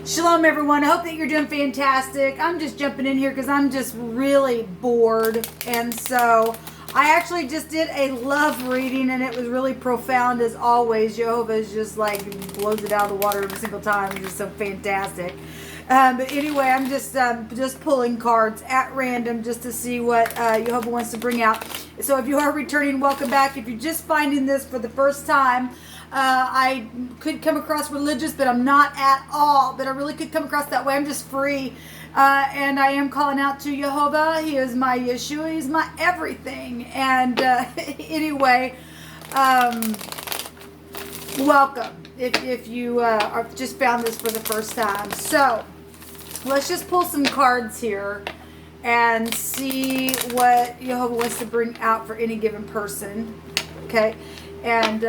Shalom, everyone. I hope that you're doing fantastic. I'm just jumping in here because I'm just really bored. And so I actually just did a love reading, and it was really profound as always. Jehovah is just like blows it out of the water every single time. It's just so fantastic. But anyway, I'm just pulling cards at random just to see what Jehovah wants to bring out. So if you are returning, welcome back. If you're just finding this for the first time, I could come across religious, but I'm not at all. But I really could come across that way. I'm just free. And I am calling out to Jehovah. He is my Yeshua. He's my everything. And anyway, welcome if you are just found this for the first time. So let's just pull some cards here and see what Jehovah wants to bring out for any given person. Okay. And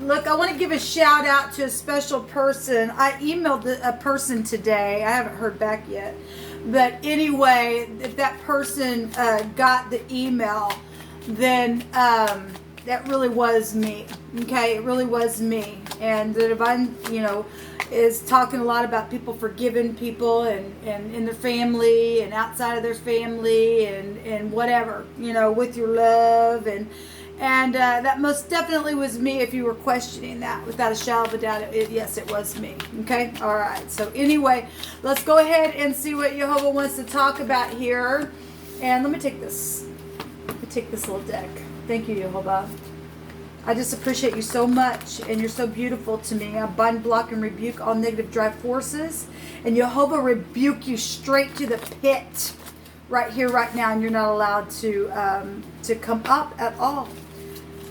look, I want to give a shout out to a special person. I emailed a person today. I haven't heard back yet. But anyway, if that person got the email, then that really was me. Okay, it really was me. And the divine, is talking a lot about people forgiving people and in their family and outside of their family and whatever, with your love and that most definitely was me. If you were questioning that, without a shadow of a doubt, yes, it was me. Okay, all right. So anyway, let's go ahead and see what Jehovah wants to talk about here. And let me take this. Let me take this little deck. Thank you, Jehovah. I just appreciate you so much, and you're so beautiful to me. I bind, block, and rebuke all negative drive forces, and Jehovah rebuke you straight to the pit, right here, right now, and you're not allowed to come up at all.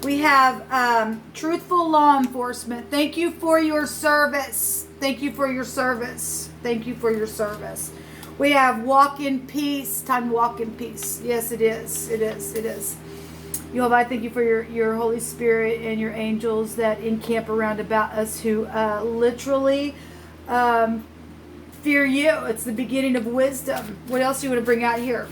We have truthful law enforcement. Thank you for your service. Thank you for your service. Thank you for your service. We have walk in peace. Time to walk in peace. Yes, it is. It is. It is. Jehovah, I thank you for your Holy Spirit and your angels that encamp around about us who literally fear you. It's the beginning of wisdom. What else do you want to bring out here?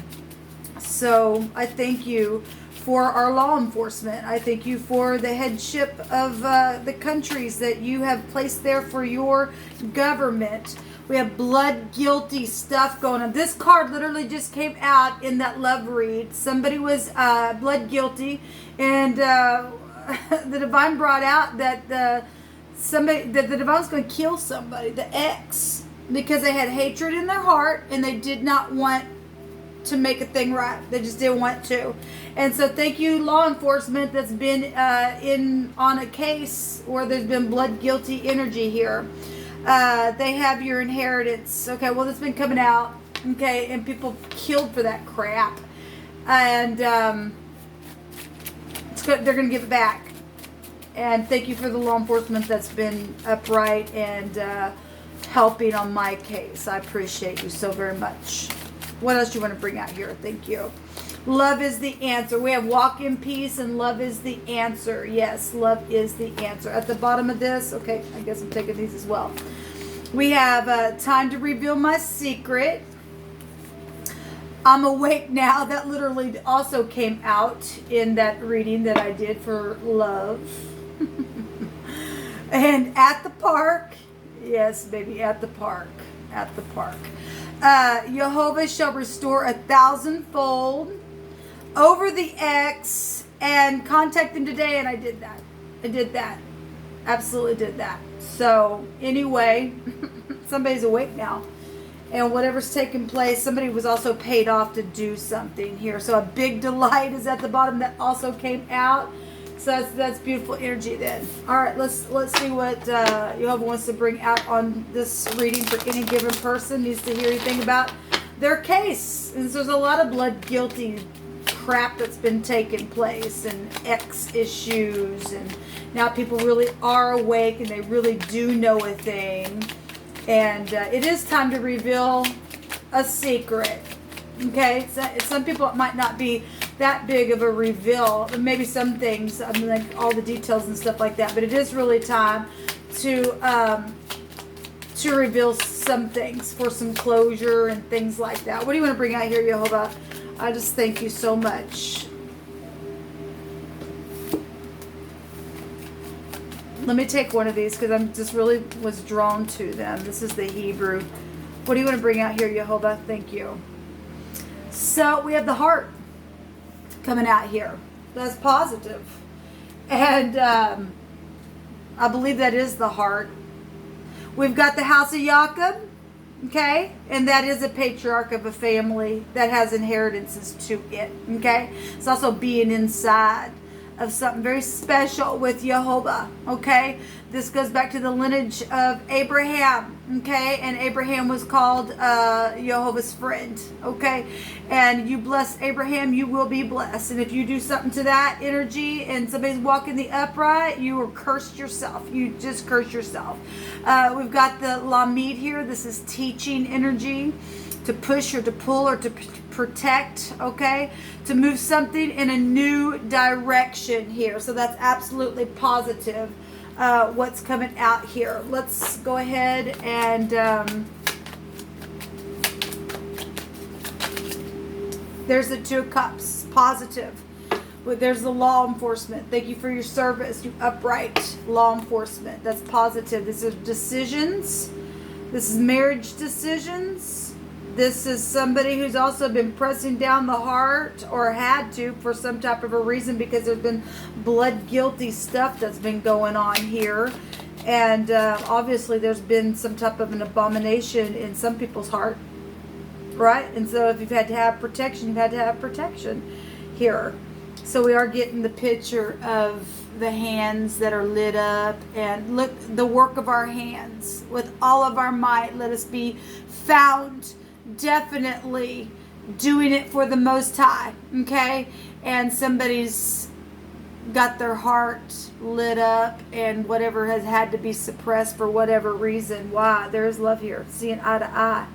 So I thank you for our law enforcement. I thank you for the headship of the countries that you have placed there for your government. We have blood guilty stuff going on. This card literally just came out in that love read. Somebody was blood guilty, and the divine brought out that the divine was going to kill somebody, the ex, because they had hatred in their heart and they did not want to make a thing right. They just didn't want to. And so thank you, law enforcement, that's been in on a case where there's been blood guilty energy here. They have your inheritance. Okay, well, that's been coming out. Okay, and people killed for that crap. And they're going to give it back. And thank you for the law enforcement that's been upright and helping on my case. I appreciate you so very much. What else do you want to bring out here? Thank you. Love is the answer. We have walk in peace and love is the answer. Yes, love is the answer. At the bottom of this, okay, I guess I'm taking these as well. We have time to reveal my secret. I'm awake now. That literally also came out in that reading that I did for love. And at the park. Yes, baby, at the park. At the park. Jehovah shall restore 1,000-fold over the ex and contact them today, and I did that. I did that. Absolutely did that. So anyway, somebody's awake now. And whatever's taking place, somebody was also paid off to do something here. So a big delight is at the bottom that also came out. So that's beautiful energy then. All right, let's see what Jehovah wants to bring out on this reading for any given person. Needs to hear anything about their case. And so there's a lot of blood guilty crap that's been taking place and ex issues. And now people really are awake and they really do know a thing. And it is time to reveal a secret. Okay, some people it might not be that big of a reveal. Maybe some things, I mean, like all the details and stuff like that. But it is really time to reveal some things for some closure and things like that. What do you want to bring out here, Jehovah? I just thank you so much. Let me take one of these because I'm just really was drawn to them. This is the Hebrew. What do you want to bring out here, Yehovah? Thank you. So we have the heart coming out here. That's positive. And I believe that is the heart. We've got the house of Jacob. Okay, and that is a patriarch of a family that has inheritances to it. Okay, it's also being inside of something very special with Yehovah. Okay, this goes back to the lineage of Abraham. Okay, and Abraham was called Jehovah's friend. Okay, and you bless Abraham, you will be blessed. And if you do something to that energy and somebody's walking the upright, you will curse yourself. You just curse yourself. We've got the Lamid here. This is teaching energy, to push or to pull or to protect, okay, to move something in a new direction here. So that's absolutely positive. What's coming out here. Let's go ahead and there's the Two of Cups, positive. There's the law enforcement. Thank you for your service, you upright law enforcement. That's positive. This is decisions. This is marriage decisions. This is somebody who's also been pressing down the heart or had to for some type of a reason because there's been blood guilty stuff that's been going on here. And obviously there's been some type of an abomination in some people's heart, right? And so if you've had to have protection, you've had to have protection here. So we are getting the picture of the hands that are lit up, and look, the work of our hands with all of our might. Let us be found definitely doing it for the Most High. Okay, and somebody's got their heart lit up, and whatever has had to be suppressed for whatever reason. Why? There is love here, seeing eye to eye,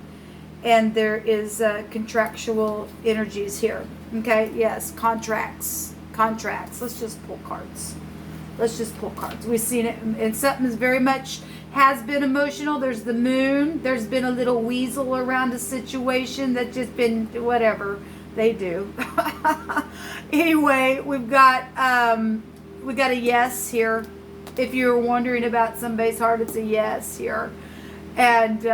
and there is contractual energies here. Okay, yes, contracts. Let's just pull cards. We've seen it, and something is very much has been emotional. There's the moon. There's been a little weasel around a situation that's just been whatever they do. Anyway, we got a yes here. If you're wondering about somebody's heart, it's a yes here, and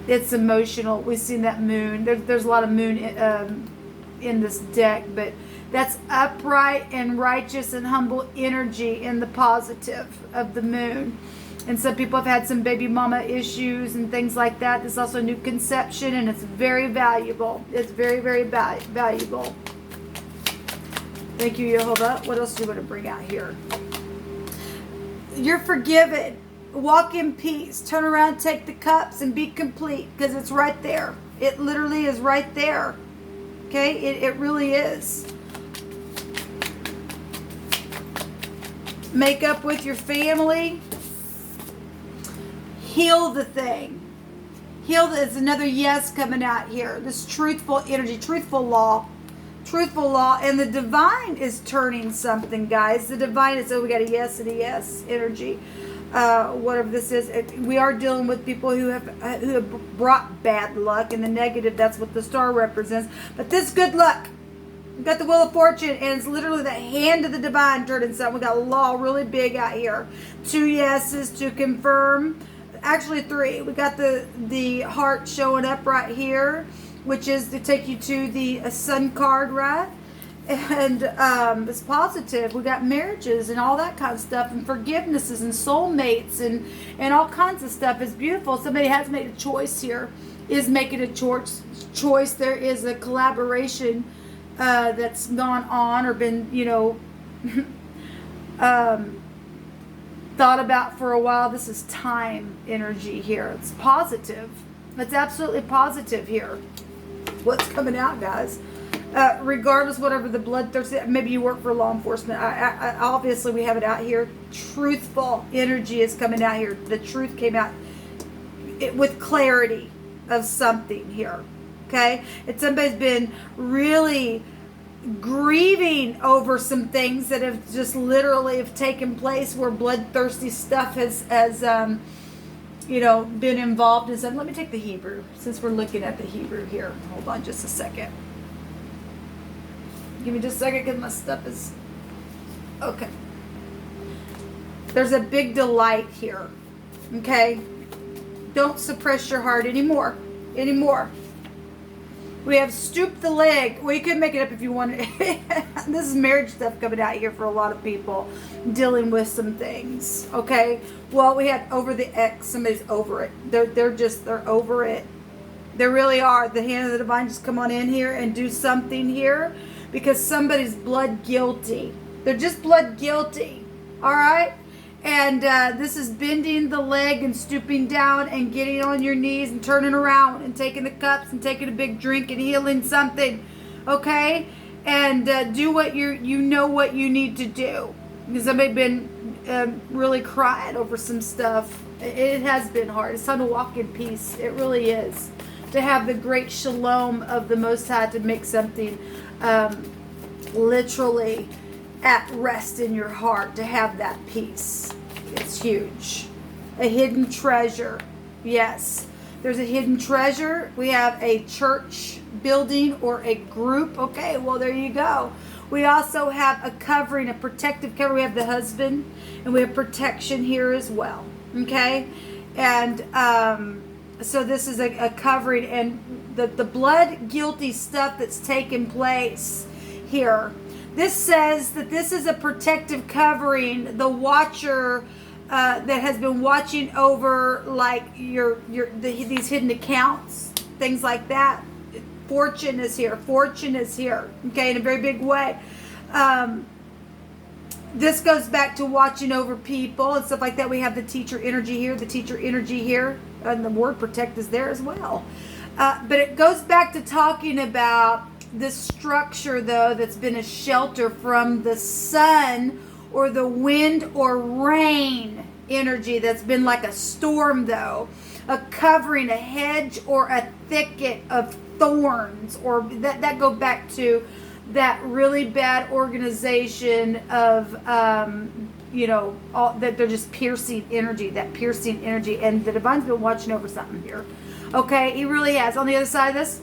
it's emotional. We've seen that moon. There's a lot of moon in this deck, but that's upright and righteous and humble energy in the positive of the moon. And some people have had some baby mama issues and things like that. There's also new conception, and it's very valuable. It's very, very valuable. Thank you, Yehovah. What else do you want to bring out here? You're forgiven. Walk in peace. Turn around, take the cups, and be complete, because it's right there. It literally is right there. Okay? It really is. Make up with your family. Heal the thing. It's another yes coming out here. This truthful energy, truthful law, and the divine is turning something, guys. The divine is, we got a yes and a yes energy. Whatever this is, we are dealing with people who have brought bad luck, and the negative, that's what the star represents. But this good luck, we've got the Wheel of Fortune, and it's literally the hand of the divine turning something. We got law really big out here. 2 yeses to confirm. Actually 3. We got the heart showing up right here, which is to take you to the sun card, right? And it's positive. We got marriages and all that kind of stuff, and forgivenesses and soulmates and all kinds of stuff. It's beautiful. Somebody has made a choice here, is making a choice. There is a collaboration that's gone on or been, thought about for a while. This is time energy here. It's positive. It's absolutely positive here. What's coming out, guys? Regardless, whatever the bloodthirst, maybe you work for law enforcement. I obviously we have it out here. Truthful energy is coming out here. The truth came out with clarity of something here. Okay, and somebody's been really grieving over some things that have just literally have taken place, where bloodthirsty stuff has been involved in something. Let me take the Hebrew, since we're looking at the Hebrew here. Hold on just a second. Give me just a second, because my stuff is okay. There's a big delight here. Okay? Don't suppress your heart anymore. We have stoop the leg. Well, you could make it up if you wanted. This is marriage stuff coming out here for a lot of people dealing with some things. Okay? Well, we had over the X. Somebody's over it. They're over it. They really are. The hand of the divine, just come on in here and do something here because somebody's blood guilty. They're just blood guilty. All right? And this is bending the leg and stooping down and getting on your knees and turning around and taking the cups and taking a big drink and healing something. Okay? And do what you know what you need to do. Because somebody's been really crying over some stuff. It has been hard. It's time to walk in peace. It really is. To have the great shalom of the Most High to make something literally at rest in your heart, to have that peace. It's huge. A hidden treasure. Yes. There's a hidden treasure. We have a church building or a group. Okay, well, there you go. We also have a covering, a protective cover. We have the husband, and we have protection here as well. Okay? And so this is a covering, and the blood guilty stuff that's taken place here. This says that this is a protective covering, the watcher that has been watching over like these hidden accounts, things like that. Fortune is here. Fortune is here. Okay, in a very big way. This goes back to watching over people and stuff like that. We have the teacher energy here, the teacher energy here, and the word protect is there as well. But it goes back to talking about this structure, though, that's been a shelter from the sun or the wind or rain energy that's been like a storm, though. A covering, a hedge, or a thicket of thorns, or that go back to that really bad organization of all that they're just piercing energy, and the divine's been watching over something here. Okay, he really has. On the other side of this,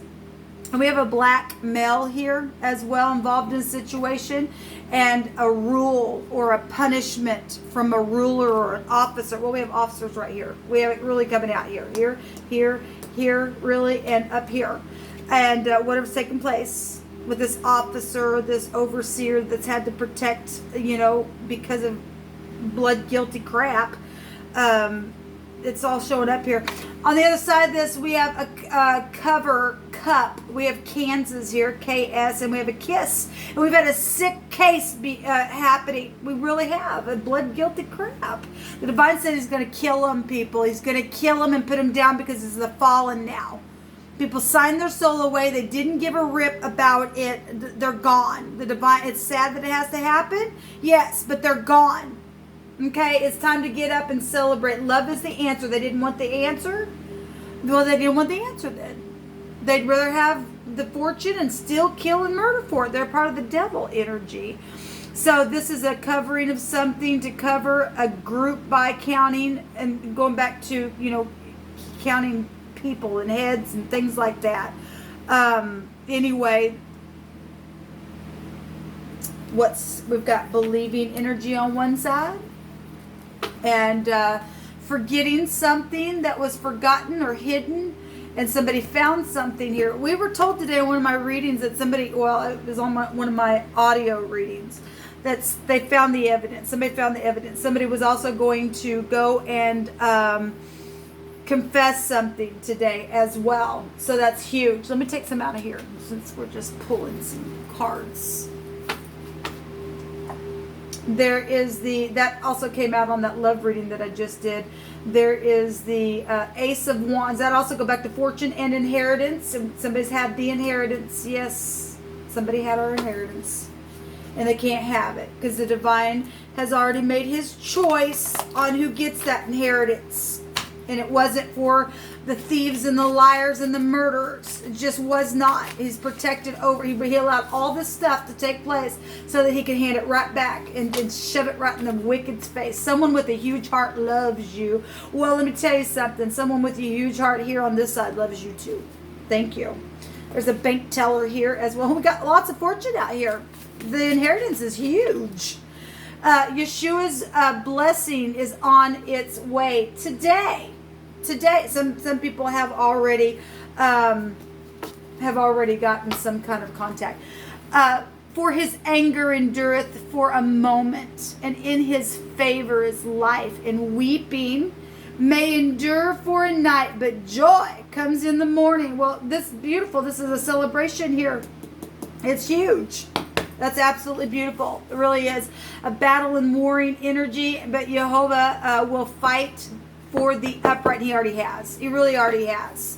and we have a black male here as well involved in a situation, and a rule or a punishment from a ruler or an officer. Well, we have officers right here. We have it really coming out here, really, and up here. And whatever's taking place with this officer, this overseer that's had to protect, because of blood guilty crap. It's all showing up here. On the other side of this, we have a cover cup. We have Kansas here, KS, and we have a kiss. And we've had a sick case happening. We really have a blood guilty crap. The divine said he's going to kill them, people. He's going to kill them and put them down because it's the fallen now. People signed their soul away. They didn't give a rip about it. They're gone. The divine. It's sad that it has to happen. Yes, but they're gone. Okay, it's time to get up and celebrate. Love is the answer. They didn't want the answer. Well, they didn't want the answer then. They'd rather have the fortune and still kill and murder for it. They're part of the devil energy. So this is a covering of something to cover a group by counting and going back to, counting people and heads and things like that. Anyway, we've got believing energy on one side, and forgetting something that was forgotten or hidden, and somebody found something here. We were told today in one of my readings that it was on one of my audio readings, that they found the evidence. Somebody found the evidence. Somebody was also going to go and confess something today as well. So that's huge. Let me take some out of here since we're just pulling some cards. There is that also came out on that love reading that I just did. There is the Ace of Wands. That also go back to fortune and inheritance. Somebody's had the inheritance. Yes, somebody had our inheritance. And they can't have it because the divine has already made his choice on who gets that inheritance. And it wasn't for the thieves and the liars and the murderers. It just was not. He's protected over. He allowed all this stuff to take place so that he can hand it right back and shove it right in the wicked's face. Someone with a huge heart loves you. Well, let me tell you something. Someone with a huge heart here on this side loves you too. Thank you. There's a bank teller here as well. We got lots of fortune out here. The inheritance is huge. Yeshua's blessing is on its way today. Today, some people have already gotten some kind of contact. For his anger endureth for a moment, and in his favor is life. And weeping may endure for a night, but joy comes in the morning. Well, this is beautiful. This is a celebration here. It's huge. That's absolutely beautiful. It really is a battle and warring energy, but Jehovah will fight for the upright. He already has. He really already has.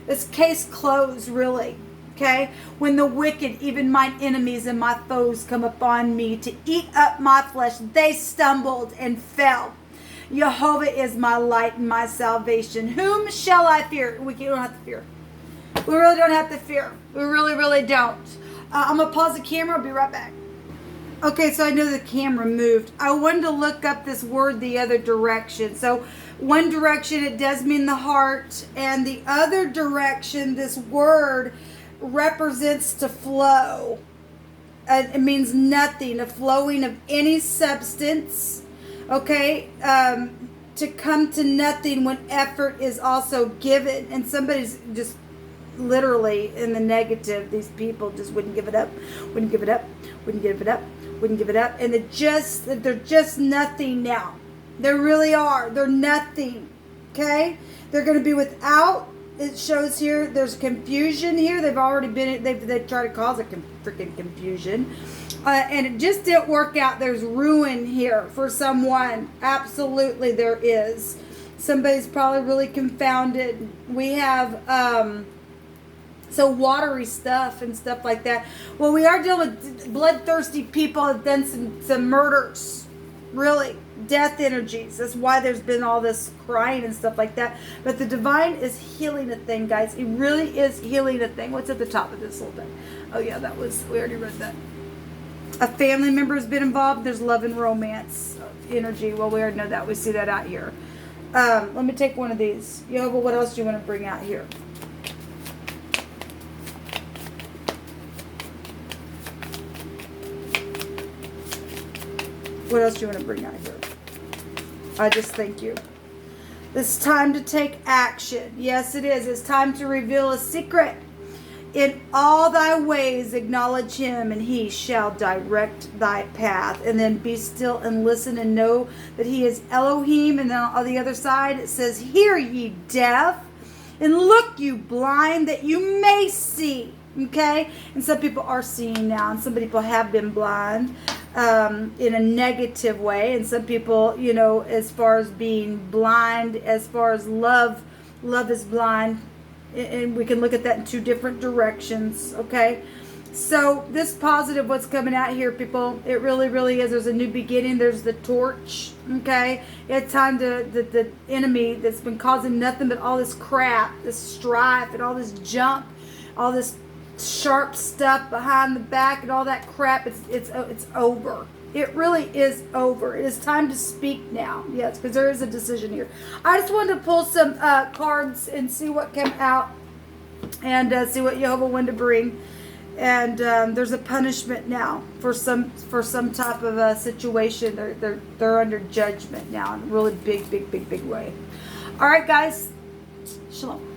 This case closed, really. Okay? When the wicked, even mine enemies and my foes, come upon me to eat up my flesh, they stumbled and fell. Jehovah is my light and my salvation. Whom shall I fear? We don't have to fear. We really don't have to fear. We really, really don't. I'm going to pause the camera. I'll be right back. Okay, so I know the camera moved. I wanted to look up this word the other direction. So one direction, it does mean the heart. And the other direction, this word represents to flow. It means nothing, a flowing of any substance. Okay, to come to nothing when effort is also given. And somebody's just literally in the negative. These people just wouldn't give it up, wouldn't give it up, wouldn't give it up, wouldn't give it up. And they're just nothing now. They really are. They're nothing. Okay? They're going to be without. It shows here there's confusion here. They've already been, they've tried to cause a freaking confusion. And it just didn't work out. There's ruin here for someone. Absolutely there is. Somebody's probably really confounded. We have so watery stuff and stuff like that. Well, we are dealing with bloodthirsty people who have done some murders. Really. Death energies. That's why there's been all this crying and stuff like that. But the divine is healing a thing, guys. It really is healing a thing. What's at the top of this little thing? Oh, yeah, we already read that. A family member has been involved. There's love and romance energy. Well, we already know that. We see that out here. Let me take one of these. Jehovah, what else do you want to bring out here? What else do you want to bring out here? I just thank you. It's time to take action. Yes, it is. It's time to reveal a secret. In all thy ways acknowledge him, and he shall direct thy path. And then be still and listen and know that he is Elohim. And then on the other side it says, hear ye deaf, and look you blind, that you may see. Okay? And some people are seeing now, and some people have been blind in a negative way. And some people, as far as being blind, as far as love is blind. And we can look at that in two different directions, okay? So this positive, what's coming out here, people, it really, really is. There's a new beginning. There's the torch, okay? It's time to, the enemy that's been causing nothing but all this crap, this strife and all this junk, all this sharp stuff behind the back and all that crap, it's over. It really is over. It is time to speak now. Yes, because there is a decision here. I just wanted to pull some cards and see what came out and see what Jehovah wanted to bring. And there's a punishment now for some type of a situation. They're under judgment now in a really big way. All right, guys. Shalom.